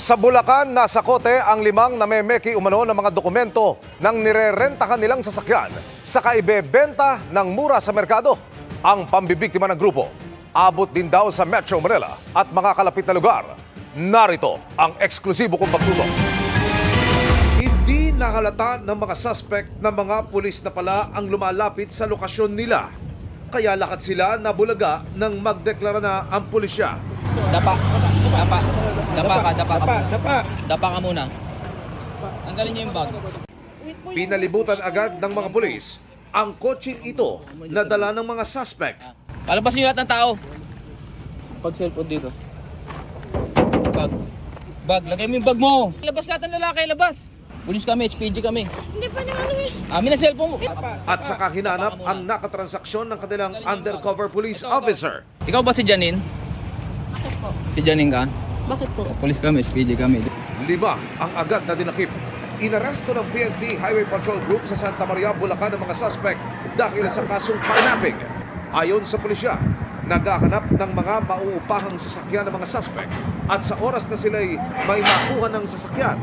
Sa Bulacan, nasa kote ang 5 namemeki umano ng mga dokumento ng nirerentahan nilang sasakyan sa kaibebenta ng mura sa merkado. Ang pambibiktima ng grupo, abot din daw sa Metro Manila at mga kalapit na lugar. Narito ang eksklusibo kong pagtutok. Hindi nahalata ng mga suspect na mga pulis na pala ang lumalapit sa lokasyon nila. Kaya lakad sila na bulaga nang magdeklara na ang pulisya. Dapa ka muna. Tanggalin niyo yung bag. Pinalibutan agad ng mga pulis ang kotseng ito na dala ng mga suspect. Palabas niyo lahat ng tao. Pag cellphone dito. Bag. Lagay mo yung bag mo. Labas lahat ng lalaki, labas. Pulis kami, HPG kami. Hindi pa naman amin na cellphone mo. At saka hinanap ang nakatransaksyon ng kanilang undercover police officer. Ikaw ba si Janine? Si Janine ka? Bakit po? Pulis kami, HPG kami. 5 ang agad na dinakip. Inaresto ng PNP Highway Patrol Group sa Santa Maria, Bulacan ang mga suspect dahil sa kasong kidnapping. Ayon sa pulisya, naghahanap ng mga mauupahang sasakyan ng mga suspect at sa oras na sila'y may makuha ng sasakyan,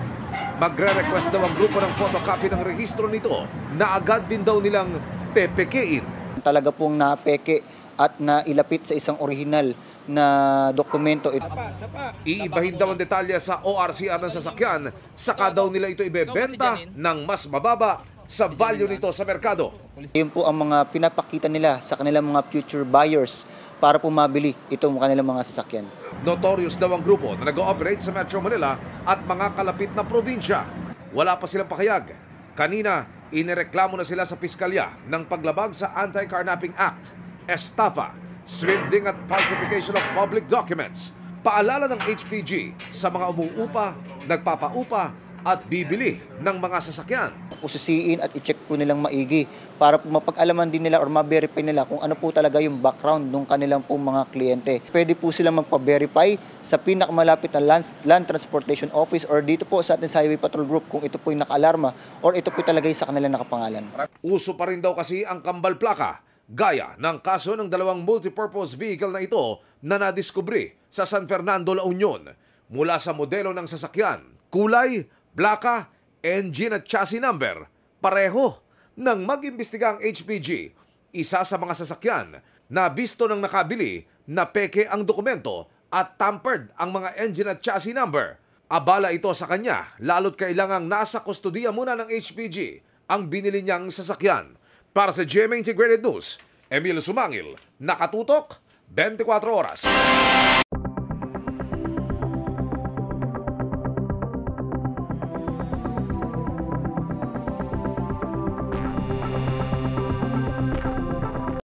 magre-request daw ang grupo ng photocopy ng rehistro nito na agad din daw nilang pepekein. Talaga pong napeke at nailapit sa isang orihinal na dokumento. Iibahin daw ang detalye sa ORCR ng sasakyan, saka daw nila ito ibebenta ng mas mababa sa value nito sa merkado. Yun po ang mga pinapakita nila sa kanilang mga future buyers para po mabili itong kanilang mga sasakyan. Notorious daw ang grupo na nag-ooperate sa Metro Manila at mga kalapit na probinsya. Wala pa silang pakayag. Kanina, inireklamo na sila sa piskalya ng paglabag sa Anti-Carnapping Act, estafa, swindling at falsification of public documents. Paalala ng HPG sa mga umuupa, nagpapaupa at bibili ng mga sasakyan. Usisiin at i-check po nilang maigi para po mapag-alaman din nila or ma-verify nila kung ano po talaga yung background ng kanilang po mga kliyente. Pwede po silang magpa-verify sa pinakamalapit na Land Transportation Office or dito po sa ating Highway Patrol Group kung ito po yung naka-alarma or ito po talaga yung sa kanilang nakapangalan. Uso pa rin daw kasi ang kambal plaka, gaya ng kaso ng 2 multipurpose vehicle na ito na nadiskubre sa San Fernando, La Union. Mula sa modelo ng sasakyan, kulay, plaka, engine at chassis number, pareho. Nang mag-imbestiga ang HPG, isa sa mga sasakyan na bisto ng nakabili na peke ang dokumento at tampered ang mga engine at chassis number. Abala ito sa kanya, lalo't kailangang nasa kustodiya muna ng HPG ang binili niyang sasakyan. Para sa GMA Integrated News, Emilio Sumangil, nakatutok, 24 oras.